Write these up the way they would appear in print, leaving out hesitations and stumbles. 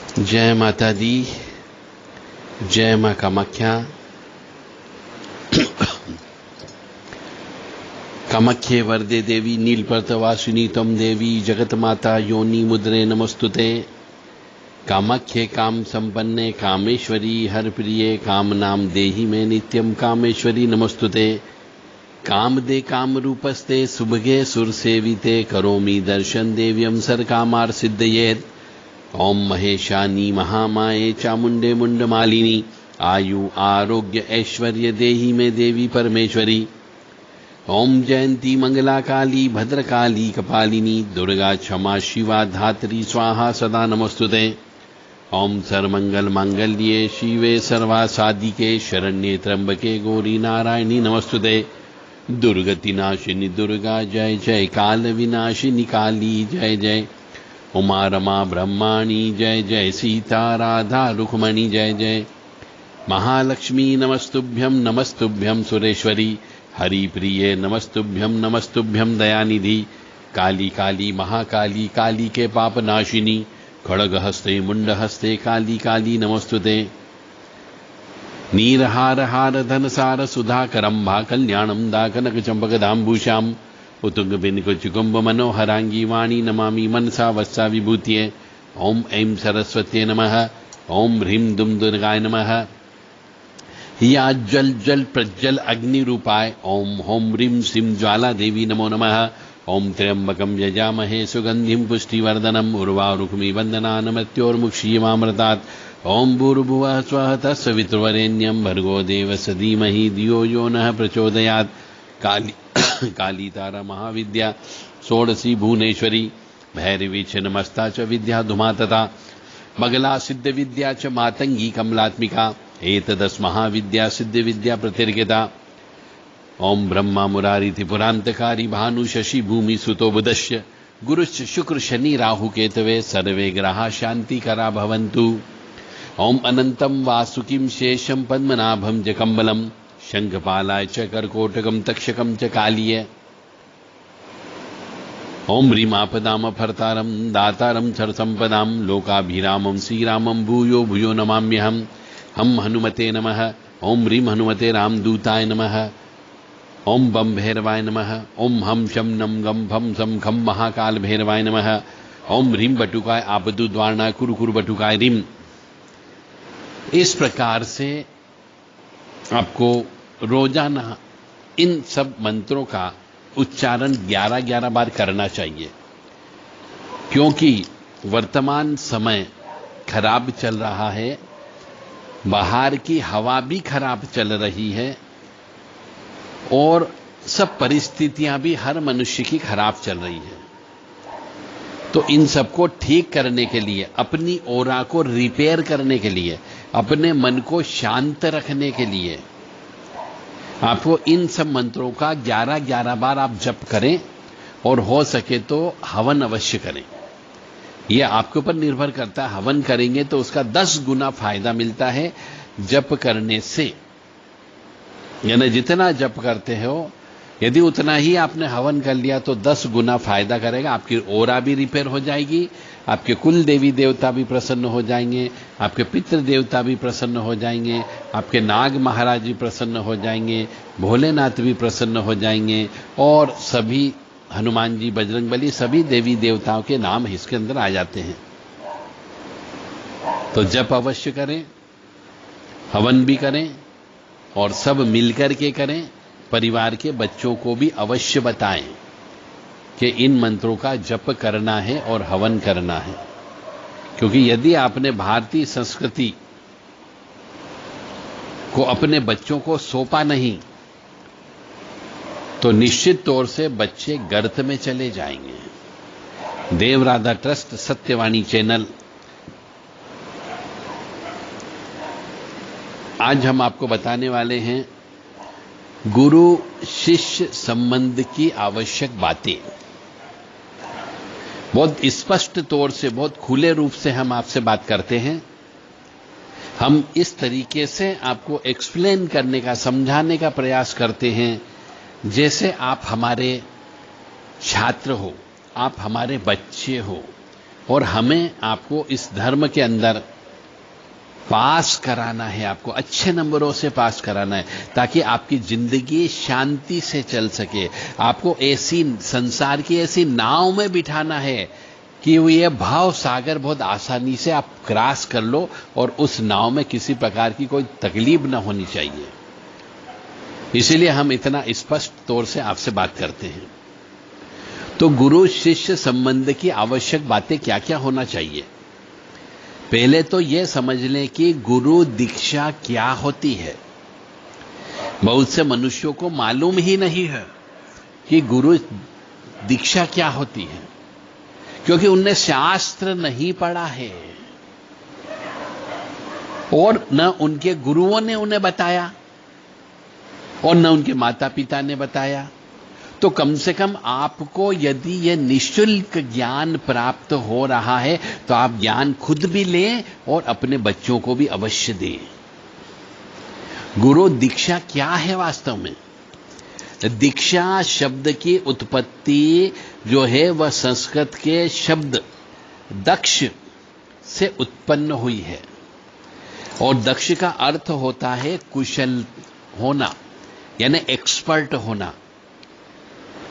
जय माता दी, जय मां कामाख्या। कामाख्ये वरदे देवी नीलपर्तवासिनी तम देवी जगत माता योनि मुद्रे नमस्तुते। कामाख्ये काम संपन्ने कामेश्वरी हर प्रिये काम नाम देहि में नित्यम कामेश्वरी नमस्तुते। काम दे काम रूपस्ते सुभगे सुर सेविते करोमि दर्शन देव्यम सर कामार सिद्धयेत। ओम महेशानी महामाये चामुंडे मुंड मालिनी आयु आरोग्य ऐश्वर्य देहि में देवी परमेश्वरी। ओम जयंती मंगला काली भद्रकाली कपालिनी दुर्गा क्षमा शिवा धात्री स्वाहा सदा नमस्तुते। ओम सर्वमंगल मांगल्ये शिवे सर्वासादिके शरण्ये त्र्यंबके गौरी नारायणी नमस्तुते। दुर्गति नाशिनी दुर्गा जय जय, काल विनाशिनी काली जय जय, उमा रमा ब्रह्माणी जय जय, सीता राधा रुक्मणी जय जय, महालक्ष्मी नमस्तुभ्यम सुरेश्वरी, हरि प्रिये नमस्तुभ्यम दयानिधि, काली काली महाकाली काली के पाप नाशिनी, खड़ग हस्ते मुंड हस्ते काली काली नमस्तुते। नीरहार हार धनसार सुधाकरंभा कल्याणम दा कनक चंपक दाम्बूषाम उतुंग बिनकुचुकुंभ मनोहरांगी वाणी नमामि मनसा वत्सा विभूतिये। ओम ऐं सरस्वत्यै नमः। ओम ह्रीं दुम दुर्गाय नमः। या जल जल प्रज्वल अग्नि रूपाय ओम होम ह्रीं श्रीं ज्वाला देवी नमो नमः। ओम त्र्यंबकं यजामहे सुगंधिं पुष्टिवर्धनम् उर्वारुक्मी वंदना मृत्योर्मुक्षीयमामृतात्। ओम भूर्भुवः स्वः तत्सवितुर्वरेण्यं भर्गो देवस्य धीमहि धियो यो नः प्रचोदयात्। काली तारा महाविद्या षोडशी भुवनेश्वरी भैरवी च नमस्ता च विद्या धुमा तथा मगला सिद्ध विद्या च मातंगी कमलात्मिका एतदस् महाविद्या सिद्ध विद्या प्रतिर्गिता। ओम ब्रह्मा मुरारी त्रिपुरांतकारी भानु शशि भूमि सुतो बुधश्य गुरुश्च शुक्र शनि राहु केतवे सर्वे ग्रहा शांति करा भवन्तु। ओम अनंतम वासुकिं शेषम पद्मनाभम जकम्बलम शंखपालाय च कर्कोटकम तक्षकम च कालीय। ओम ह्रीं आपदाम फर्तारम दातारम सर्वसंपदाम लोकाभिरामम श्रीरामम भूयो भूयो नमाम्यहम्। हम हनुमते नमः। ओम ह्रीं हनुमते रामदूताय नमः। ओम बम भैरवाय नमः। ओम हम शम नम गम भम सम खम महाकाल भैरवाय नमः। ओम ह्रीं बटुकाय आपदु द्वारणा कुरु कुरु बटुकाय रीम। इस प्रकार से आपको रोजाना इन सब मंत्रों का उच्चारण 11-11 बार करना चाहिए, क्योंकि वर्तमान समय खराब चल रहा है, बाहर की हवा भी खराब चल रही है और सब परिस्थितियां भी हर मनुष्य की खराब चल रही है। तो इन सबको ठीक करने के लिए, अपनी ओरा को रिपेयर करने के लिए, अपने मन को शांत रखने के लिए आपको इन सब मंत्रों का 11-11 बार आप जप करें और हो सके तो हवन अवश्य करें। यह आपके ऊपर निर्भर करता है। हवन करेंगे तो उसका 10 गुना फायदा मिलता है जप करने से। यानी जितना जप करते हो यदि उतना ही आपने हवन कर लिया तो 10 गुना फायदा करेगा। आपकी ओरा भी रिपेयर हो जाएगी, आपके कुल देवी देवता भी प्रसन्न हो जाएंगे, आपके पितृ देवता भी प्रसन्न हो जाएंगे, आपके नाग महाराज भी प्रसन्न हो जाएंगे, भोलेनाथ भी प्रसन्न हो जाएंगे और सभी हनुमान जी बजरंगबली सभी देवी देवताओं के नाम इसके अंदर आ जाते हैं। तो जप अवश्य करें, हवन भी करें और सब मिलकर के करें। परिवार के बच्चों को भी अवश्य बताएं कि इन मंत्रों का जप करना है और हवन करना है, क्योंकि यदि आपने भारतीय संस्कृति को अपने बच्चों को सौंपा नहीं तो निश्चित तौर से बच्चे गर्त में चले जाएंगे। देवराधा ट्रस्ट सत्यवाणी चैनल। आज हम आपको बताने वाले हैं गुरु शिष्य संबंध की आवश्यक बातें। बहुत स्पष्ट तौर से, बहुत खुले रूप से हम आपसे बात करते हैं। हम इस तरीके से आपको एक्सप्लेन करने का, समझाने का प्रयास करते हैं जैसे आप हमारे छात्र हो, आप हमारे बच्चे हो और हमें आपको इस धर्म के अंदर पास कराना है, आपको अच्छे नंबरों से पास कराना है, ताकि आपकी जिंदगी शांति से चल सके। आपको ऐसी संसार की ऐसी नाव में बिठाना है कि वो ये भाव सागर बहुत आसानी से आप क्रॉस कर लो और उस नाव में किसी प्रकार की कोई तकलीफ ना होनी चाहिए। इसीलिए हम इतना स्पष्ट तौर से आपसे बात करते हैं। तो गुरु शिष्य संबंध की आवश्यक बातें क्या क्या होना चाहिए? पहले तो यह समझ लें कि गुरु दीक्षा क्या होती है। बहुत से मनुष्यों को मालूम ही नहीं है कि गुरु दीक्षा क्या होती है, क्योंकि उनने शास्त्र नहीं पढ़ा है और न उनके गुरुओं ने उन्हें बताया और न उनके माता पिता ने बताया। तो कम से कम आपको यदि यह निःशुल्क ज्ञान प्राप्त हो रहा है तो आप ज्ञान खुद भी लें और अपने बच्चों को भी अवश्य दें। गुरु दीक्षा क्या है वास्तव में? दीक्षा शब्द की उत्पत्ति जो है वह संस्कृत के शब्द दक्ष से उत्पन्न हुई है और दक्ष का अर्थ होता है कुशल होना, यानी एक्सपर्ट होना,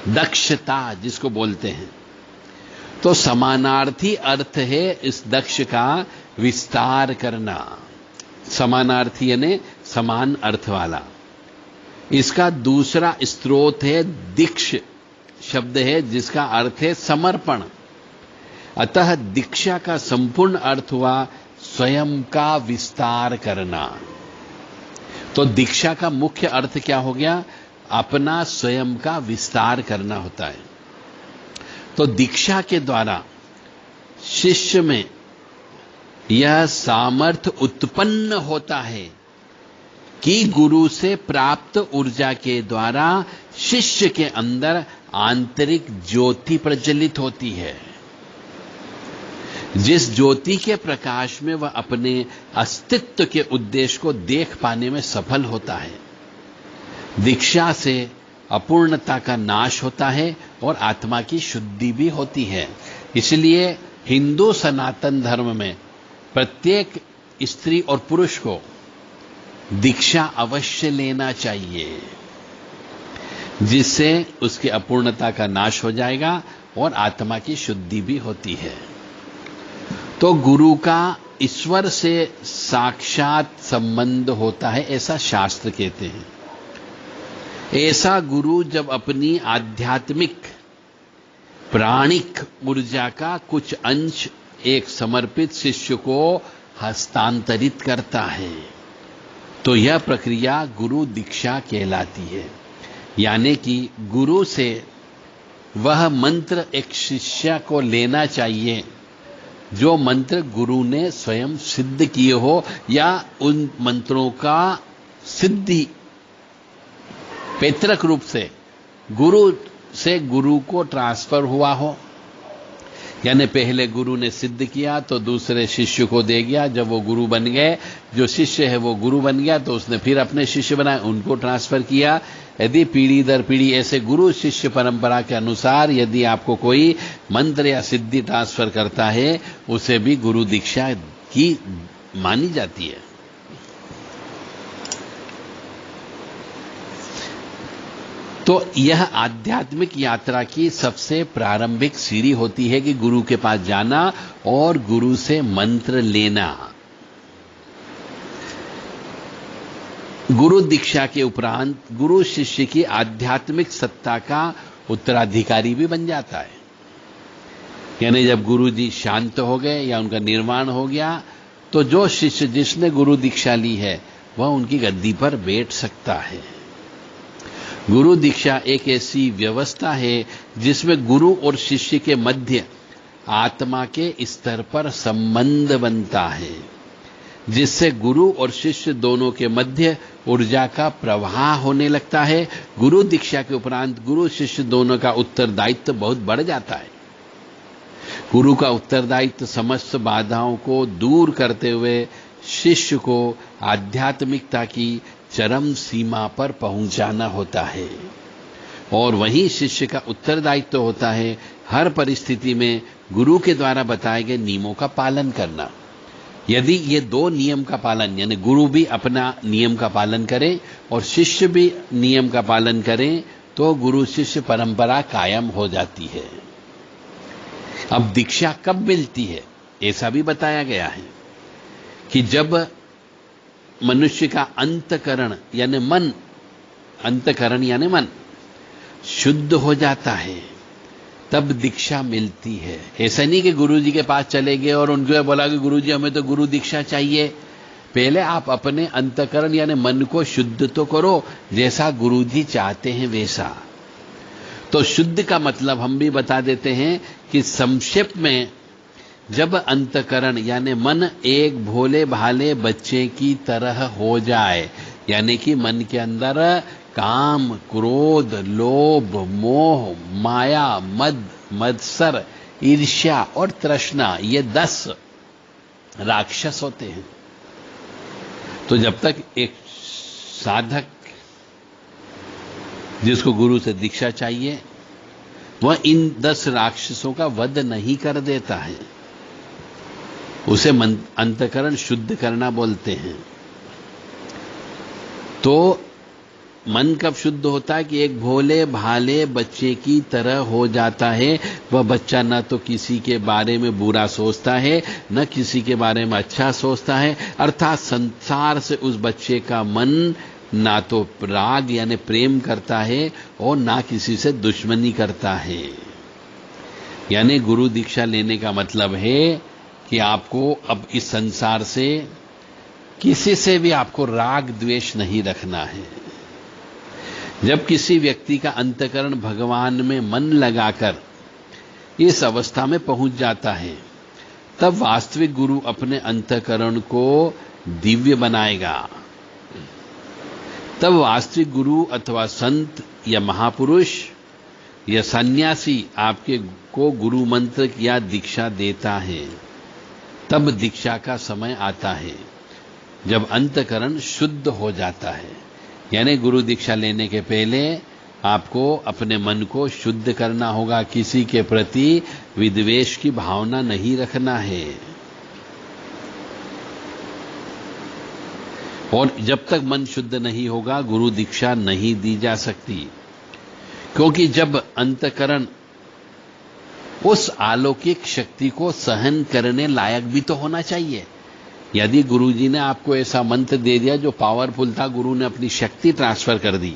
दक्षता जिसको बोलते हैं। तो समानार्थी अर्थ है इस दक्ष का विस्तार करना। समानार्थी यानी समान अर्थ वाला। इसका दूसरा स्रोत है दीक्ष शब्द है जिसका अर्थ है समर्पण। अतः दीक्षा का संपूर्ण अर्थ हुआ स्वयं का विस्तार करना। तो दीक्षा का मुख्य अर्थ क्या हो गया? अपना स्वयं का विस्तार करना होता है। तो दीक्षा के द्वारा शिष्य में यह सामर्थ्य उत्पन्न होता है कि गुरु से प्राप्त ऊर्जा के द्वारा शिष्य के अंदर आंतरिक ज्योति प्रज्वलित होती है, जिस ज्योति के प्रकाश में वह अपने अस्तित्व के उद्देश्य को देख पाने में सफल होता है। दीक्षा से अपूर्णता का नाश होता है और आत्मा की शुद्धि भी होती है। इसलिए हिंदू सनातन धर्म में प्रत्येक स्त्री और पुरुष को दीक्षा अवश्य लेना चाहिए, जिससे उसकी अपूर्णता का नाश हो जाएगा और आत्मा की शुद्धि भी होती है। तो गुरु का ईश्वर से साक्षात संबंध होता है, ऐसा शास्त्र कहते हैं। ऐसा गुरु जब अपनी आध्यात्मिक प्राणिक ऊर्जा का कुछ अंश एक समर्पित शिष्य को हस्तांतरित करता है तो यह प्रक्रिया गुरु दीक्षा कहलाती है। यानी कि गुरु से वह मंत्र एक शिष्य को लेना चाहिए जो मंत्र गुरु ने स्वयं सिद्ध किए हो या उन मंत्रों का सिद्धि पैतृक रूप से गुरु को ट्रांसफर हुआ हो। यानी पहले गुरु ने सिद्ध किया तो दूसरे शिष्य को दे गया, जब वो गुरु बन गए, जो शिष्य है वो गुरु बन गया तो उसने फिर अपने शिष्य बनाए, उनको ट्रांसफर किया। यदि पीढ़ी दर पीढ़ी ऐसे गुरु शिष्य परंपरा के अनुसार यदि आपको कोई मंत्र या सिद्धि ट्रांसफर करता है उसे भी गुरु दीक्षा की मानी जाती है। तो यह आध्यात्मिक यात्रा की सबसे प्रारंभिक सीढ़ी होती है कि गुरु के पास जाना और गुरु से मंत्र लेना। गुरु दीक्षा के उपरांत गुरु शिष्य की आध्यात्मिक सत्ता का उत्तराधिकारी भी बन जाता है। यानी जब गुरु जी शांत हो गए या उनका निर्वाण हो गया तो जो शिष्य जिसने गुरु दीक्षा ली है वह उनकी गद्दी पर बैठ सकता है। गुरु दीक्षा एक ऐसी व्यवस्था है जिसमें गुरु और शिष्य के मध्य आत्मा के स्तर पर संबंध बनता है, जिससे गुरु और शिष्य दोनों के मध्य ऊर्जा का प्रवाह होने लगता है। गुरु दीक्षा के उपरांत गुरु शिष्य दोनों का उत्तरदायित्व बहुत बढ़ जाता है। गुरु का उत्तरदायित्व समस्त बाधाओं को दूर करते हुए शिष्य को आध्यात्मिकता की चरम सीमा पर पहुंचाना होता है और वहीं शिष्य का उत्तरदायित्व होता है हर परिस्थिति में गुरु के द्वारा बताए गए नियमों का पालन करना। यदि ये दो नियम का पालन, यानी गुरु भी अपना नियम का पालन करे और शिष्य भी नियम का पालन करें, तो गुरु शिष्य परंपरा कायम हो जाती है। अब दीक्षा कब मिलती है, ऐसा भी बताया गया है कि जब मनुष्य का अंतकरण यानी मन, अंतकरण यानी मन शुद्ध हो जाता है, तब दीक्षा मिलती है। ऐसा नहीं कि गुरुजी के पास चले गए और उनको बोला कि गुरुजी हमें तो गुरु दीक्षा चाहिए। पहले आप अपने अंतकरण यानी मन को शुद्ध तो करो, जैसा गुरुजी चाहते हैं वैसा। तो शुद्ध का मतलब हम भी बता देते हैं कि संक्षेप में, जब अंतकरण यानी मन एक भोले भाले बच्चे की तरह हो जाए, यानी कि मन के अंदर काम, क्रोध, लोभ, मोह, माया, मद, मत्सर, ईर्ष्या और तृष्णा, ये 10 राक्षस होते हैं। तो जब तक एक साधक जिसको गुरु से दीक्षा चाहिए, वह इन 10 राक्षसों का वध नहीं कर देता है, उसे अंतकरण शुद्ध करना बोलते हैं। तो मन कब शुद्ध होता है कि एक भोले भाले बच्चे की तरह हो जाता है। वह बच्चा न तो किसी के बारे में बुरा सोचता है, न किसी के बारे में अच्छा सोचता है। अर्थात संसार से उस बच्चे का मन ना तो राग यानी प्रेम करता है और ना किसी से दुश्मनी करता है। यानी गुरु दीक्षा लेने का मतलब है कि आपको अब इस संसार से किसी से भी आपको राग द्वेष नहीं रखना है। जब किसी व्यक्ति का अंतकरण भगवान में मन लगाकर इस अवस्था में पहुंच जाता है, तब वास्तविक गुरु अपने अंतकरण को दिव्य बनाएगा। तब वास्तविक गुरु अथवा संत या महापुरुष या सन्यासी आपके को गुरु मंत्र या दीक्षा देता है। तब दीक्षा का समय आता है जब अंतकरण शुद्ध हो जाता है। यानी गुरु दीक्षा लेने के पहले आपको अपने मन को शुद्ध करना होगा, किसी के प्रति विद्वेष की भावना नहीं रखना है। और जब तक मन शुद्ध नहीं होगा, गुरु दीक्षा नहीं दी जा सकती, क्योंकि जब अंतकरण उस अलौकिक शक्ति को सहन करने लायक भी तो होना चाहिए। यदि गुरुजी ने आपको ऐसा मंत्र दे दिया जो पावरफुल था, गुरु ने अपनी शक्ति ट्रांसफर कर दी,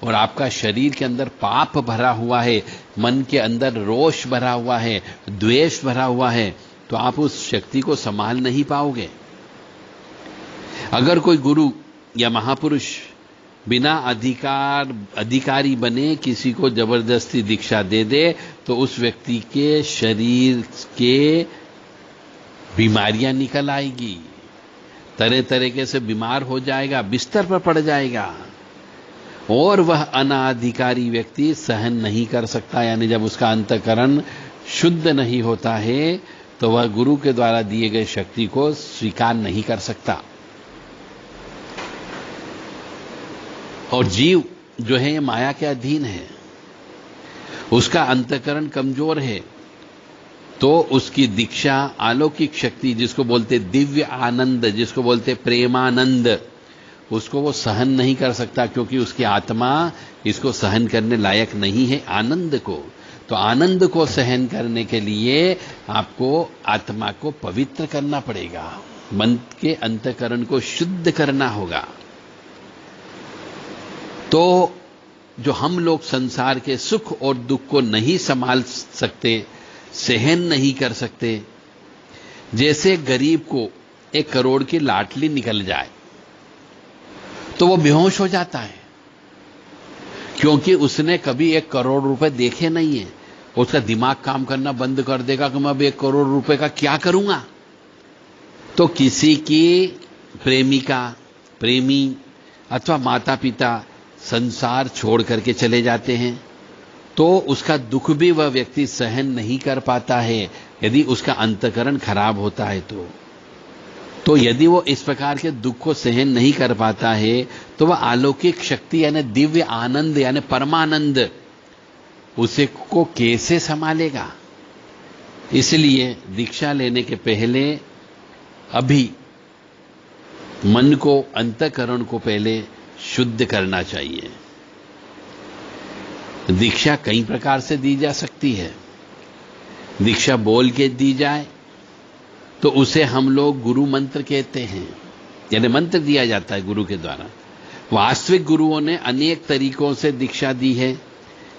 और आपका शरीर के अंदर पाप भरा हुआ है, मन के अंदर रोष भरा हुआ है, द्वेष भरा हुआ है, तो आप उस शक्ति को संभाल नहीं पाओगे। अगर कोई गुरु या महापुरुष बिना अधिकारी बने किसी को जबरदस्ती दीक्षा दे दे, तो उस व्यक्ति के शरीर के बीमारियां निकल आएगी, तरह तरीके से बीमार हो जाएगा, बिस्तर पर पड़ जाएगा, और वह अनाधिकारी व्यक्ति सहन नहीं कर सकता। यानी जब उसका अंतकरण शुद्ध नहीं होता है, तो वह गुरु के द्वारा दिए गए शक्ति को स्वीकार नहीं कर सकता। और जीव जो है ये माया के अधीन है, उसका अंतकरण कमजोर है, तो उसकी दीक्षा अलौकिक शक्ति, जिसको बोलते दिव्य आनंद, जिसको बोलते प्रेमानंद, उसको वो सहन नहीं कर सकता, क्योंकि उसकी आत्मा इसको सहन करने लायक नहीं है आनंद को। तो आनंद को सहन करने के लिए आपको आत्मा को पवित्र करना पड़ेगा, मन के अंतकरण को शुद्ध करना होगा। तो जो हम लोग संसार के सुख और दुख को नहीं संभाल सकते, सहन नहीं कर सकते, जैसे गरीब को 1 करोड़ की लाटली निकल जाए तो वो बेहोश हो जाता है, क्योंकि उसने कभी 1 करोड़ रुपए देखे नहीं है। उसका दिमाग काम करना बंद कर देगा कि मैं अब 1 करोड़ रुपए का क्या करूंगा। तो किसी की प्रेमिका, प्रेमी अथवा माता पिता संसार छोड़ करके चले जाते हैं, तो उसका दुख भी वह व्यक्ति सहन नहीं कर पाता है, यदि उसका अंतकरण खराब होता है। तो यदि वो इस प्रकार के दुख को सहन नहीं कर पाता है, तो वह अलौकिक शक्ति यानी दिव्य आनंद यानी परमानंद उसे को कैसे संभालेगा। इसलिए दीक्षा लेने के पहले अभी मन को, अंतःकरण को पहले शुद्ध करना चाहिए। दीक्षा कई प्रकार से दी जा सकती है। दीक्षा बोल के दी जाए तो उसे हम लोग गुरु मंत्र कहते हैं, यानी मंत्र दिया जाता है गुरु के द्वारा। वास्तविक गुरुओं ने अनेक तरीकों से दीक्षा दी है।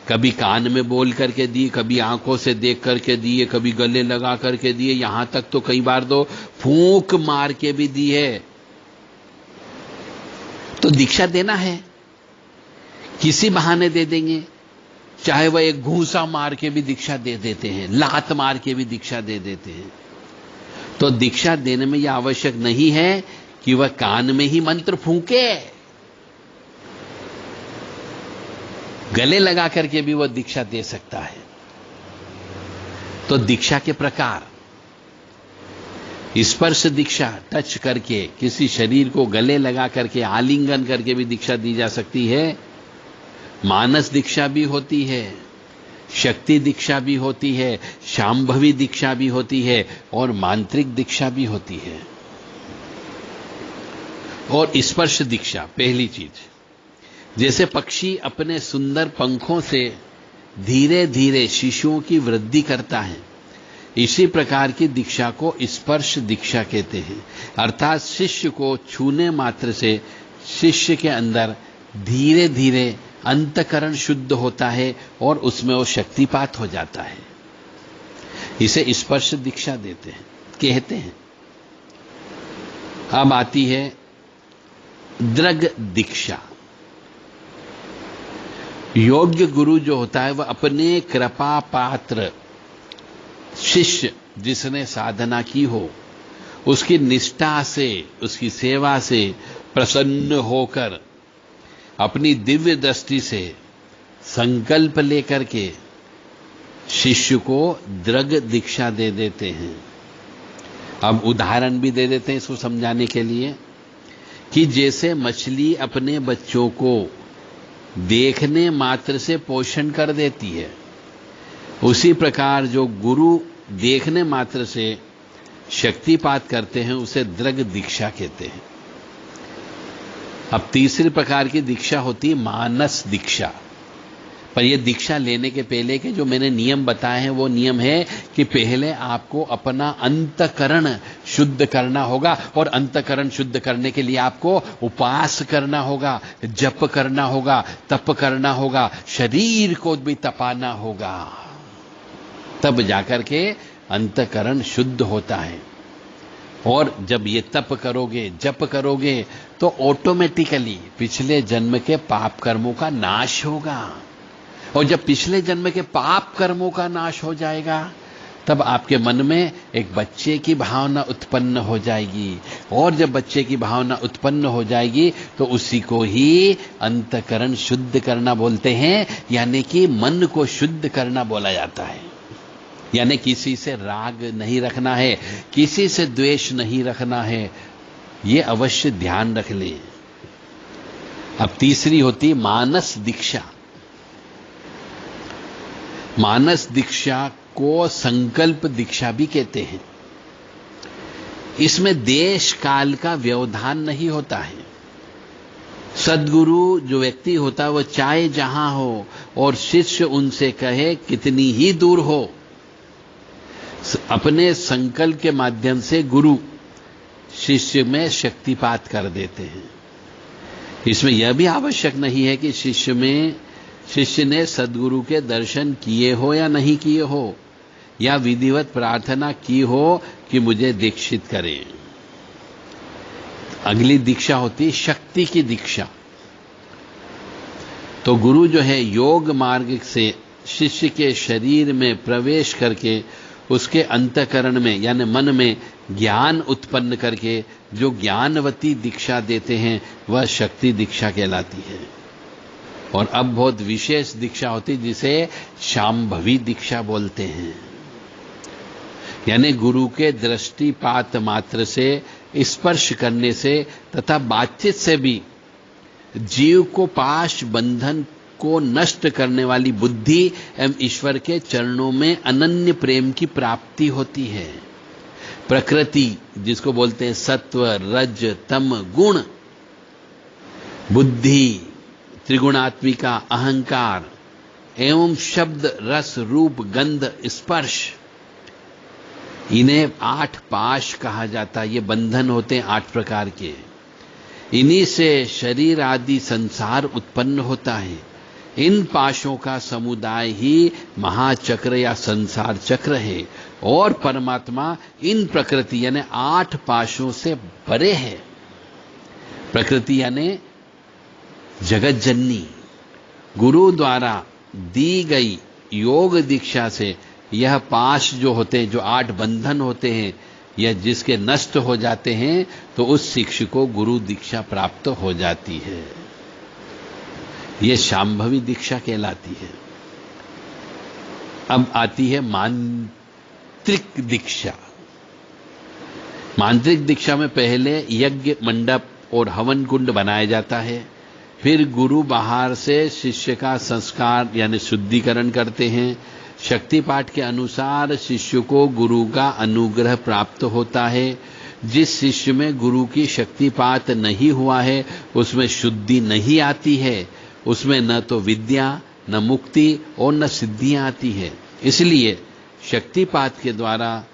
कभी कान में बोल करके दी, कभी आंखों से देख करके दिए, कभी गले लगा करके दिए, यहां तक तो कई बार तो फूंक मार के भी दी है। तो दीक्षा देना है, किसी बहाने दे देंगे। चाहे वह एक घूंसा मार के भी दीक्षा दे देते हैं, लात मार के भी दीक्षा दे देते हैं। तो दीक्षा देने में यह आवश्यक नहीं है कि वह कान में ही मंत्र फूंके, गले लगा करके भी वह दीक्षा दे सकता है। तो दीक्षा के प्रकार, स्पर्श दीक्षा, टच करके किसी शरीर को गले लगा करके आलिंगन करके भी दीक्षा दी जा सकती है। मानस दीक्षा भी होती है, शक्ति दीक्षा भी होती है, शांभवी दीक्षा भी होती है और मांत्रिक दीक्षा भी होती है। और स्पर्श दीक्षा पहली चीज, जैसे पक्षी अपने सुंदर पंखों से धीरे धीरे शिशुओं की वृद्धि करता है, इसी प्रकार की दीक्षा को स्पर्श दीक्षा कहते हैं। अर्थात शिष्य को छूने मात्र से शिष्य के अंदर धीरे धीरे अंतःकरण शुद्ध होता है और उसमें वो शक्तिपात हो जाता है। इसे स्पर्श दीक्षा देते हैं, कहते हैं। अब आती है दृग दीक्षा। योग्य गुरु जो होता है वह अपने कृपा पात्र शिष्य जिसने साधना की हो, उसकी निष्ठा से, उसकी सेवा से प्रसन्न होकर अपनी दिव्य दृष्टि से संकल्प लेकर के शिष्य को दृग दीक्षा दे देते हैं। अब उदाहरण भी दे देते हैं इसको समझाने के लिए, कि जैसे मछली अपने बच्चों को देखने मात्र से पोषण कर देती है, उसी प्रकार जो गुरु देखने मात्र से शक्तिपात करते हैं उसे दृग दीक्षा कहते हैं। अब तीसरी प्रकार की दीक्षा होती है मानस दीक्षा। पर यह दीक्षा लेने के पहले के जो मैंने नियम बताए हैं वो नियम है कि पहले आपको अपना अंतःकरण शुद्ध करना होगा, और अंतःकरण शुद्ध करने के लिए आपको उपास करना होगा, जप करना होगा, तप करना होगा, शरीर को भी तपाना होगा, तब जाकर के अंतःकरण शुद्ध होता है। और जब ये तप करोगे, जप करोगे, तो ऑटोमेटिकली पिछले जन्म के पाप कर्मों का नाश होगा। और जब पिछले जन्म के पाप कर्मों का नाश हो जाएगा, तब आपके मन में एक बच्चे की भावना उत्पन्न हो जाएगी। और जब बच्चे की भावना उत्पन्न हो जाएगी तो उसी को ही अंतःकरण शुद्ध करना बोलते हैं, यानी कि मन को शुद्ध करना बोला जाता है। यानी किसी से राग नहीं रखना है, किसी से द्वेष नहीं रखना है, ये अवश्य ध्यान रख ले। अब तीसरी होती मानस दीक्षा। मानस दीक्षा को संकल्प दीक्षा भी कहते हैं। इसमें देश काल का व्यवधान नहीं होता है। सद्गुरु जो व्यक्ति होता है वह चाहे जहां हो और शिष्य उनसे कहे कितनी ही दूर हो, अपने संकल्प के माध्यम से गुरु शिष्य में शक्तिपात कर देते हैं। इसमें यह भी आवश्यक नहीं है कि शिष्य ने सद्गुरु के दर्शन किए हो या नहीं किए हो, या विधिवत प्रार्थना की हो कि मुझे दीक्षित करें। अगली दीक्षा होती शक्ति की दीक्षा। तो गुरु जो है योग मार्ग से शिष्य के शरीर में प्रवेश करके उसके अंतःकरण में यानी मन में ज्ञान उत्पन्न करके जो ज्ञानवती दीक्षा देते हैं वह शक्ति दीक्षा कहलाती है। और अब बहुत विशेष दीक्षा होती जिसे शांभवी दीक्षा बोलते हैं। यानी गुरु के दृष्टिपात मात्र से, स्पर्श करने से तथा बातचीत से भी जीव को पाश बंधन को नष्ट करने वाली बुद्धि एवं ईश्वर के चरणों में अनन्य प्रेम की प्राप्ति होती है। प्रकृति जिसको बोलते हैं सत्व, रज, तम गुण, बुद्धि, त्रिगुणात्मिका, अहंकार एवं शब्द, रस, रूप, गंध, स्पर्श, इन्हें 8 पाश कहा जाता है। ये बंधन होते हैं 8 प्रकार के। इन्हीं से शरीर आदि संसार उत्पन्न होता है। इन पाशों का समुदाय ही महाचक्र या संसार चक्र है और परमात्मा इन प्रकृति यानी 8 पाशों से परे है। प्रकृति यानी जगत जननी। गुरु द्वारा दी गई योग दीक्षा से यह पाश जो होते हैं, जो 8 बंधन होते हैं, यह जिसके नष्ट हो जाते हैं तो उस शिष्य को गुरु दीक्षा प्राप्त हो जाती है। यह शांभवी दीक्षा कहलाती है। अब आती है मांत्रिक दीक्षा। मांत्रिक दीक्षा में पहले यज्ञ मंडप और हवन कुंड बनाया जाता है। फिर गुरु बाहर से शिष्य का संस्कार यानी शुद्धिकरण करते हैं। शक्तिपाठ के अनुसार शिष्य को गुरु का अनुग्रह प्राप्त होता है। जिस शिष्य में गुरु की शक्तिपात नहीं हुआ है उसमें शुद्धि नहीं आती है, उसमें न तो विद्या, न मुक्ति और न सिद्धियां आती है। इसलिए शक्तिपात के द्वारा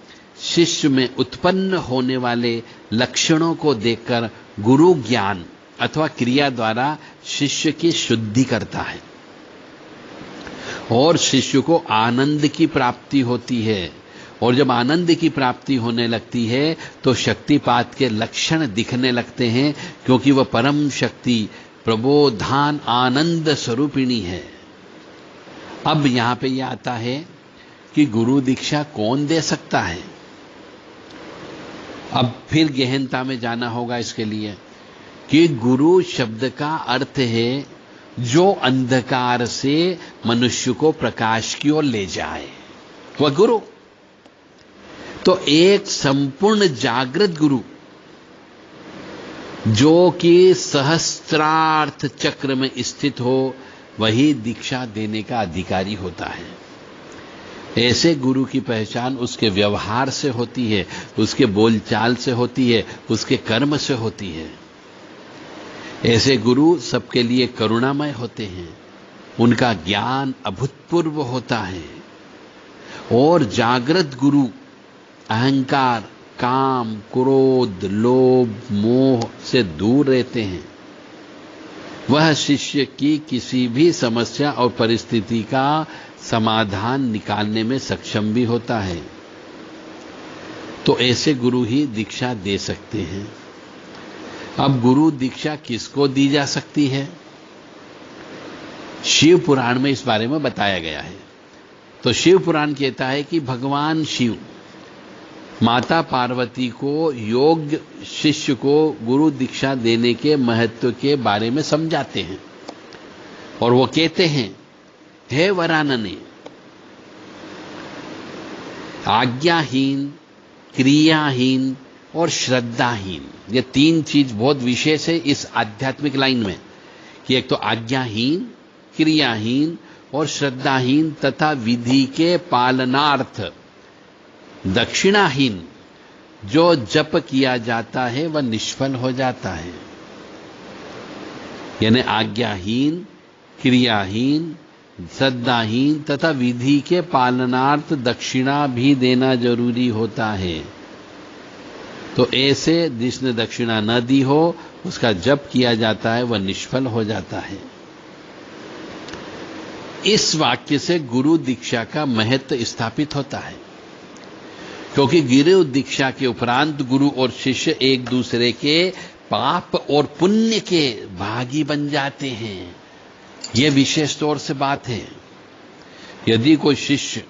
शिष्य में उत्पन्न होने वाले लक्षणों को देखकर गुरु ज्ञान अथवा क्रिया द्वारा शिष्य की शुद्धि करता है और शिष्य को आनंद की प्राप्ति होती है। और जब आनंद की प्राप्ति होने लगती है तो शक्तिपात के लक्षण दिखने लगते हैं, क्योंकि वह परम शक्ति प्रबोधान आनंद स्वरूपिणी है। अब यहां पे यह आता है कि गुरु दीक्षा कौन दे सकता है। अब फिर गहनता में जाना होगा इसके लिए कि गुरु शब्द का अर्थ है जो अंधकार से मनुष्य को प्रकाश की ओर ले जाए, वह गुरु। तो एक संपूर्ण जागृत गुरु जो कि सहस्त्रार्थ चक्र में स्थित हो, वही दीक्षा देने का अधिकारी होता है। ऐसे गुरु की पहचान उसके व्यवहार से होती है, उसके बोलचाल से होती है, उसके कर्म से होती है। ऐसे गुरु सबके लिए करुणामय होते हैं, उनका ज्ञान अभूतपूर्व होता है। और जागृत गुरु अहंकार, काम, क्रोध, लोभ, मोह से दूर रहते हैं। वह शिष्य की किसी भी समस्या और परिस्थिति का समाधान निकालने में सक्षम भी होता है। तो ऐसे गुरु ही दीक्षा दे सकते हैं। अब गुरु दीक्षा किसको दी जा सकती है? शिव पुराण में इस बारे में बताया गया है। तो शिव पुराण कहता है कि भगवान शिव माता पार्वती को योग्य शिष्य को गुरु दीक्षा देने के महत्व के बारे में समझाते हैं और वो कहते हैं, हे वरानने, आज्ञाहीन, क्रियाहीन और श्रद्धाहीन, ये 3 चीज बहुत विशेष है इस आध्यात्मिक लाइन में कि एक तो आज्ञाहीन, क्रियाहीन और श्रद्धाहीन तथा विधि के पालनार्थ दक्षिणाहीन जो जप किया जाता है वह निष्फल हो जाता है। यानी आज्ञाहीन, क्रियाहीन, श्रद्धाहीन तथा विधि के पालनार्थ दक्षिणा भी देना जरूरी होता है। तो ऐसे जिसने दक्षिणा न दी हो उसका जप किया जाता है वह निष्फल हो जाता है। इस वाक्य से गुरु दीक्षा का महत्व स्थापित होता है, क्योंकि गुरु दीक्षा के उपरांत गुरु और शिष्य एक दूसरे के पाप और पुण्य के भागी बन जाते हैं। यह विशेष तौर से बात है। यदि कोई शिष्य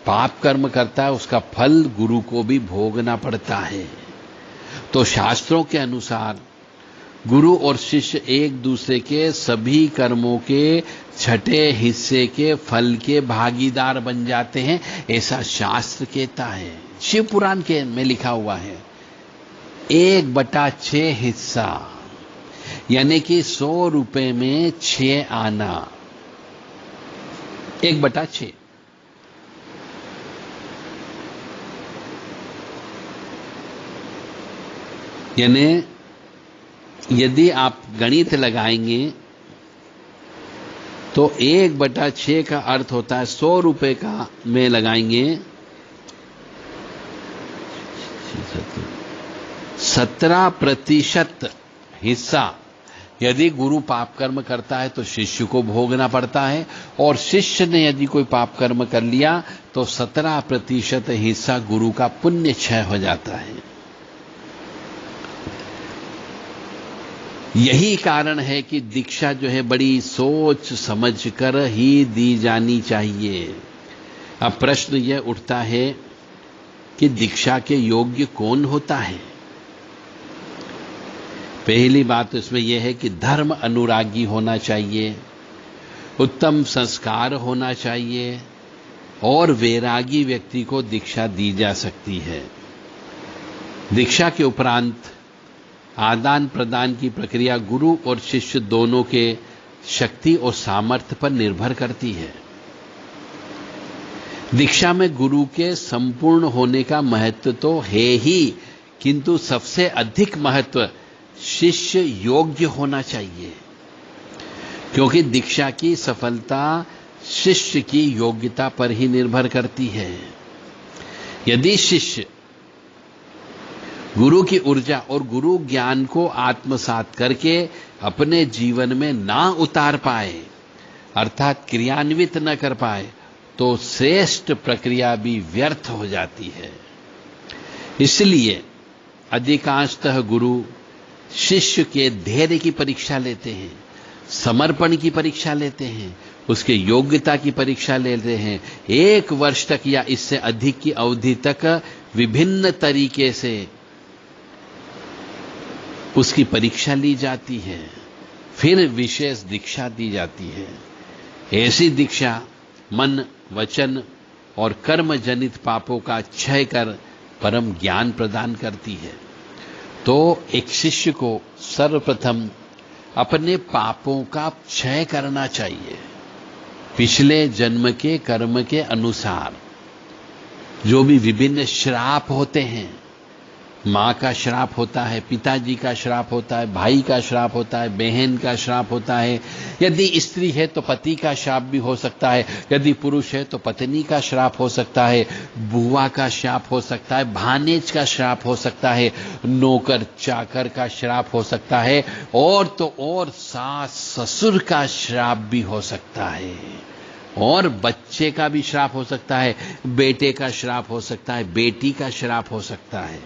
पाप कर्म करता है उसका फल गुरु को भी भोगना पड़ता है। तो शास्त्रों के अनुसार गुरु और शिष्य एक दूसरे के सभी कर्मों के छठे हिस्से के फल के भागीदार बन जाते हैं, ऐसा शास्त्र कहता है। शिव पुराण के में लिखा हुआ है 1/6 हिस्सा, यानी कि 100 रुपए में 6 आना, 1/6। यानी यदि आप गणित लगाएंगे तो 1/6 का अर्थ होता है 100 रुपए का में लगाएंगे 17% हिस्सा यदि गुरु पाप कर्म करता है तो शिष्य को भोगना पड़ता है, और शिष्य ने यदि कोई पाप कर्म कर लिया तो 17% हिस्सा गुरु का पुण्य क्षय हो जाता है। यही कारण है कि दीक्षा जो है बड़ी सोच समझकर ही दी जानी चाहिए। अब प्रश्न यह उठता है कि दीक्षा के योग्य कौन होता है? पहली बात तो इसमें यह है कि धर्म अनुरागी होना चाहिए, उत्तम संस्कार होना चाहिए, और वैरागी व्यक्ति को दीक्षा दी जा सकती है। दीक्षा के उपरांत आदान प्रदान की प्रक्रिया गुरु और शिष्य दोनों के शक्ति और सामर्थ्य पर निर्भर करती है। दीक्षा में गुरु के संपूर्ण होने का महत्व तो है ही, किंतु सबसे अधिक महत्व शिष्य योग्य होना चाहिए, क्योंकि दीक्षा की सफलता शिष्य की योग्यता पर ही निर्भर करती है। यदि शिष्य गुरु की ऊर्जा और गुरु ज्ञान को आत्मसात करके अपने जीवन में ना उतार पाए, अर्थात क्रियान्वित न कर पाए, तो श्रेष्ठ प्रक्रिया भी व्यर्थ हो जाती है। इसलिए अधिकांशतः गुरु शिष्य के धैर्य की परीक्षा लेते हैं, समर्पण की परीक्षा लेते हैं, उसके योग्यता की परीक्षा लेते हैं। 1 वर्ष तक या इससे अधिक की अवधि तक विभिन्न तरीके से उसकी परीक्षा ली जाती है, फिर विशेष दीक्षा दी जाती है। ऐसी दीक्षा मन, वचन और कर्म जनित पापों का क्षय कर परम ज्ञान प्रदान करती है। तो एक शिष्य को सर्वप्रथम अपने पापों का क्षय करना चाहिए। पिछले जन्म के कर्म के अनुसार जो भी विभिन्न श्राप होते हैं, माँ का श्राप होता है, पिताजी का श्राप होता है, भाई का श्राप होता है, बहन का श्राप होता है, यदि स्त्री है तो पति का श्राप भी हो सकता है, यदि पुरुष है तो पत्नी का श्राप हो सकता है, बुआ का श्राप हो सकता है, भानेज का श्राप हो सकता है, नौकर चाकर का श्राप हो सकता है, और तो और सास ससुर का श्राप भी हो सकता है, और बच्चे का भी श्राप हो सकता है, बेटे का श्राप हो सकता है, बेटी का श्राप हो सकता है।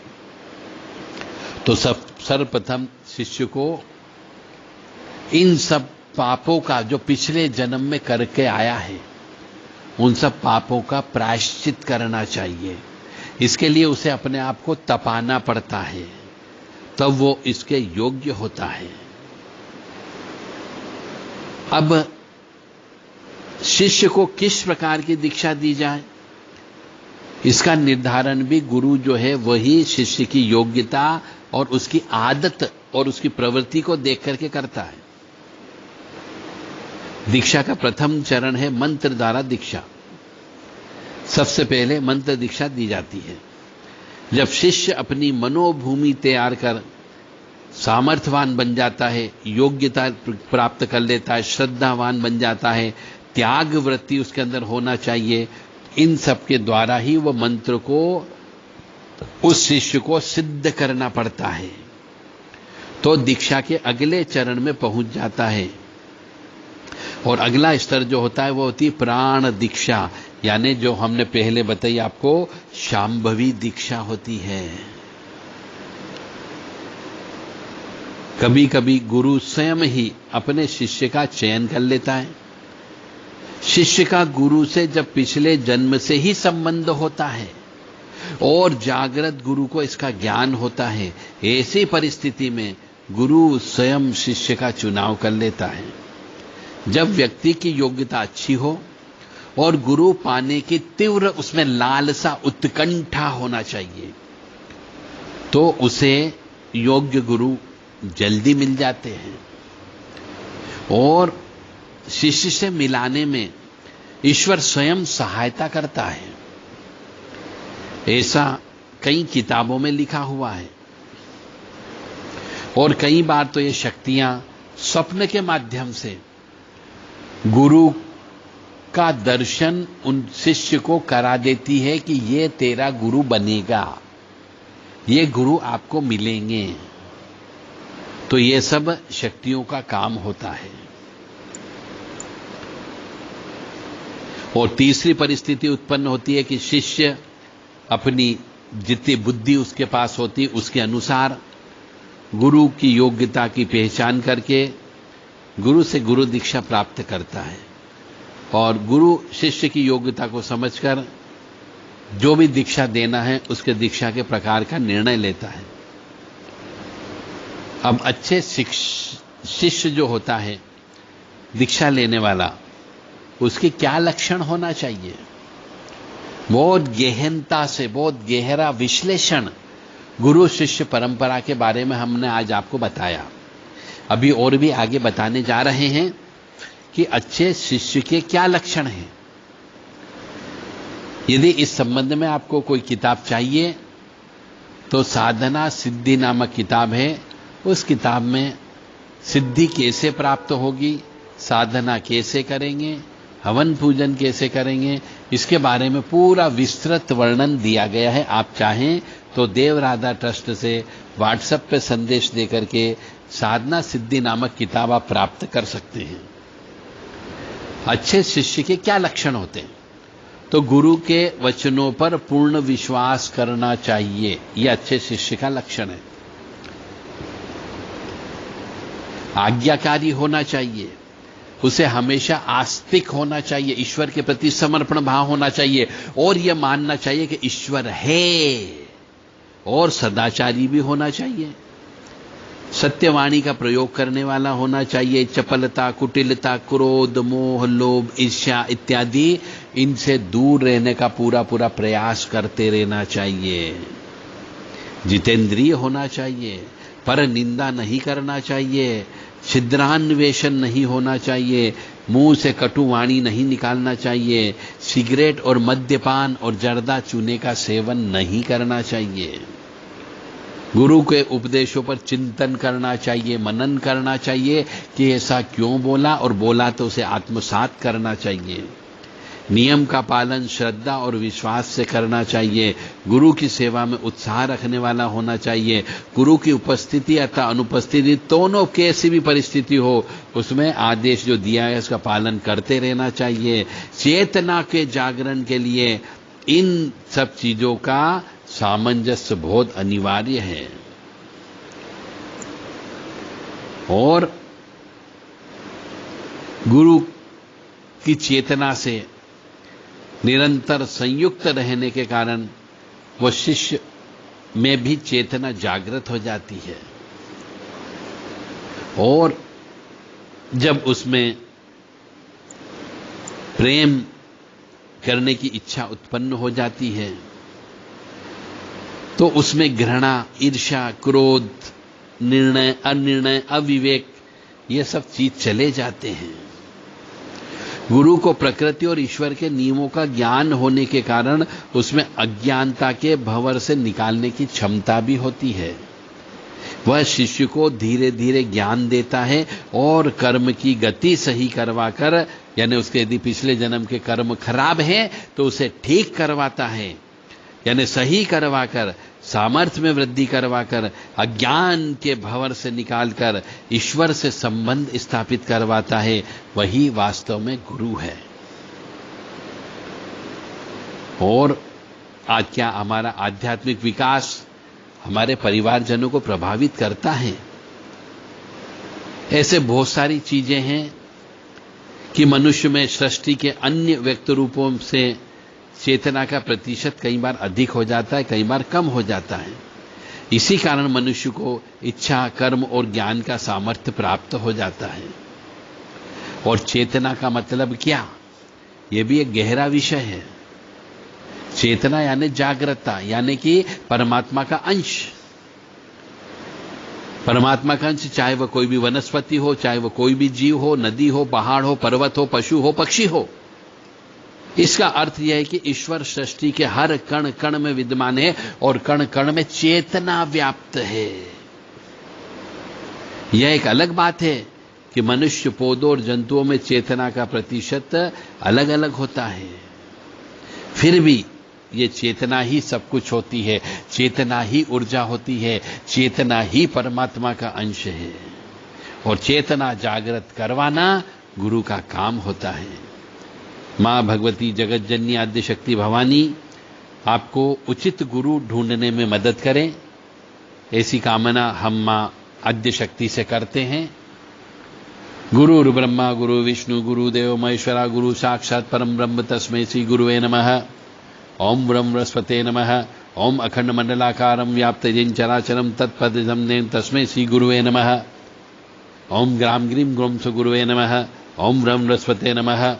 तो सर्वप्रथम शिष्य को इन सब पापों का जो पिछले जन्म में करके आया है, उन सब पापों का प्रायश्चित करना चाहिए। इसके लिए उसे अपने आप को तपाना पड़ता है, तब वो इसके योग्य होता है। अब शिष्य को किस प्रकार की दीक्षा दी जाए, इसका निर्धारण भी गुरु जो है वही शिष्य की योग्यता और उसकी आदत और उसकी प्रवृत्ति को देख करके करता है। दीक्षा का प्रथम चरण है मंत्र द्वारा दीक्षा। सबसे पहले मंत्र दीक्षा दी जाती है। जब शिष्य अपनी मनोभूमि तैयार कर सामर्थ्यवान बन जाता है, योग्यता प्राप्त कर लेता है, श्रद्धावान बन जाता है, त्याग वृत्ति उसके अंदर होना चाहिए, इन सब के द्वारा ही वह मंत्र को उस शिष्य को सिद्ध करना पड़ता है, तो दीक्षा के अगले चरण में पहुंच जाता है। और अगला स्तर जो होता है वो होती है प्राण दीक्षा, यानी जो हमने पहले बताई आपको शांभवी दीक्षा होती है। कभी कभी गुरु स्वयं ही अपने शिष्य का चयन कर लेता है। शिष्य का गुरु से जब पिछले जन्म से ही संबंध होता है और जागृत गुरु को इसका ज्ञान होता है, ऐसी परिस्थिति में गुरु स्वयं शिष्य का चुनाव कर लेता है। जब व्यक्ति की योग्यता अच्छी हो और गुरु पाने की तीव्र उसमें लालसा उत्कंठा होना चाहिए, तो उसे योग्य गुरु जल्दी मिल जाते हैं। और शिष्य से मिलाने में ईश्वर स्वयं सहायता करता है, ऐसा कई किताबों में लिखा हुआ है। और कई बार तो ये शक्तियां स्वप्न के माध्यम से गुरु का दर्शन उन शिष्य को करा देती है कि ये तेरा गुरु बनेगा, ये गुरु आपको मिलेंगे। तो ये सब शक्तियों का काम होता है। और तीसरी परिस्थिति उत्पन्न होती है कि शिष्य अपनी जितनी बुद्धि उसके पास होती उसके अनुसार गुरु की योग्यता की पहचान करके गुरु से गुरु दीक्षा प्राप्त करता है, और गुरु शिष्य की योग्यता को समझकर जो भी दीक्षा देना है उसके दीक्षा के प्रकार का निर्णय लेता है। अब अच्छे शिष्य जो होता है, दीक्षा लेने वाला, उसके क्या लक्षण होना चाहिए? बहुत गहनता से, बहुत गहरा विश्लेषण गुरु शिष्य परंपरा के बारे में हमने आज आपको बताया। अभी और भी आगे बताने जा रहे हैं कि अच्छे शिष्य के क्या लक्षण हैं। यदि इस संबंध में आपको कोई किताब चाहिए तो साधना सिद्धि नामक किताब है। उस किताब में सिद्धि कैसे प्राप्त होगी, साधना कैसे करेंगे, हवन पूजन कैसे करेंगे, इसके बारे में पूरा विस्तृत वर्णन दिया गया है। आप चाहें तो देव राधा ट्रस्ट से व्हाट्सएप पे संदेश देकर के साधना सिद्धि नामक किताब आप प्राप्त कर सकते हैं। अच्छे शिष्य के क्या लक्षण होते हैं? तो गुरु के वचनों पर पूर्ण विश्वास करना चाहिए, यह अच्छे शिष्य का लक्षण है। आज्ञाकारी होना चाहिए, उसे हमेशा आस्तिक होना चाहिए, ईश्वर के प्रति समर्पण भाव होना चाहिए, और यह मानना चाहिए कि ईश्वर है, और सदाचारी भी होना चाहिए। सत्यवाणी का प्रयोग करने वाला होना चाहिए। चपलता, कुटिलता, क्रोध, मोह, लोभ, ईर्ष्या इत्यादि इनसे दूर रहने का पूरा पूरा प्रयास करते रहना चाहिए। जितेंद्रिय होना चाहिए, पर निंदा नहीं करना चाहिए, छिद्रान्वेषण नहीं होना चाहिए, मुंह से कटु वाणी नहीं निकालना चाहिए, सिगरेट और मद्यपान और जर्दा चूने का सेवन नहीं करना चाहिए। गुरु के उपदेशों पर चिंतन करना चाहिए, मनन करना चाहिए कि ऐसा क्यों बोला, और बोला तो उसे आत्मसात करना चाहिए। नियम का पालन श्रद्धा और विश्वास से करना चाहिए। गुरु की सेवा में उत्साह रखने वाला होना चाहिए। गुरु की उपस्थिति अथवा अनुपस्थिति दोनों कैसी भी परिस्थिति हो, उसमें आदेश जो दिया है उसका पालन करते रहना चाहिए। चेतना के जागरण के लिए इन सब चीजों का सामंजस्य बहुत अनिवार्य है। और गुरु की चेतना से निरंतर संयुक्त रहने के कारण वह शिष्य में भी चेतना जागृत हो जाती है, और जब उसमें प्रेम करने की इच्छा उत्पन्न हो जाती है तो उसमें घृणा, ईर्ष्या, क्रोध, निर्णय, अनिर्णय, अविवेक, ये सब चीज चले जाते हैं। गुरु को प्रकृति और ईश्वर के नियमों का ज्ञान होने के कारण उसमें अज्ञानता के भंवर से निकालने की क्षमता भी होती है। वह शिष्य को धीरे धीरे ज्ञान देता है और कर्म की गति सही करवाकर, यानी उसके यदि पिछले जन्म के कर्म खराब हैं तो उसे ठीक करवाता है, यानी सही करवाकर, सामर्थ्य में वृद्धि करवाकर, अज्ञान के भंवर से निकालकर ईश्वर से संबंध स्थापित करवाता है। वही वास्तव में गुरु है। और आज क्या हमारा आध्यात्मिक विकास हमारे परिवारजनों को प्रभावित करता है? ऐसे बहुत सारी चीजें हैं कि मनुष्य में सृष्टि के अन्य व्यक्त रूपों से चेतना का प्रतिशत कई बार अधिक हो जाता है, कई बार कम हो जाता है। इसी कारण मनुष्य को इच्छा, कर्म और ज्ञान का सामर्थ्य प्राप्त हो जाता है। और चेतना का मतलब क्या, यह भी एक गहरा विषय है। चेतना यानी जागृतता, यानी कि परमात्मा का अंश। परमात्मा का अंश, चाहे वह कोई भी वनस्पति हो, चाहे वह कोई भी जीव हो, नदी हो, पहाड़ हो, पर्वत हो, पशु हो, पक्षी हो, इसका अर्थ यह है कि ईश्वर सृष्टि के हर कण कण में विद्यमान है और कण कण में चेतना व्याप्त है। यह एक अलग बात है कि मनुष्य, पौधों और जंतुओं में चेतना का प्रतिशत अलग अलग होता है, फिर भी ये चेतना ही सब कुछ होती है, चेतना ही ऊर्जा होती है, चेतना ही परमात्मा का अंश है और चेतना जागृत करवाना गुरु का काम होता है। मां भगवती जगत जननी आद्य शक्ति भवानी आपको उचित गुरु ढूंढने में मदद करें, ऐसी कामना हम मां आद्य शक्ति से करते हैं। गुरु ब्रह्मा गुरु विष्णु गुरुदेव महेश्वरा गुरु साक्षात परम ब्रह्म तस्मै श्री गुरुवे नमः। ओम ब्रह्मस्पते नमः। ओम अखंड मंडलाकारं व्याप्तं चराचरं तत्पदं तस्मै श्री गुरुवे नमः। ओम ग्राम ग्रीम ग्रोम सु गुरुवे नमः। ओम ब्रह्मस्पते नमः।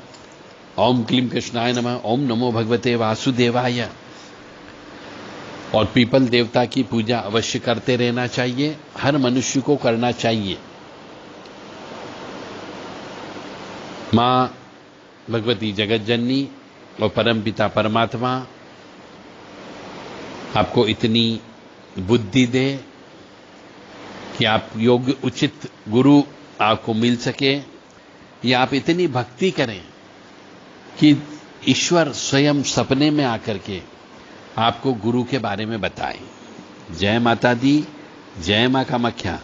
ओम क्लीम कृष्णाय नमः। ओम नमो भगवते वासुदेवाय। और पीपल देवता की पूजा अवश्य करते रहना चाहिए, हर मनुष्य को करना चाहिए। मां भगवती जगत जननी और परमपिता परमात्मा आपको इतनी बुद्धि दे कि आप योग्य उचित गुरु आपको मिल सके, या आप इतनी भक्ति करें कि ईश्वर स्वयं सपने में आकर के आपको गुरु के बारे में बताए। जय माता दी, जय मां कामाख्या।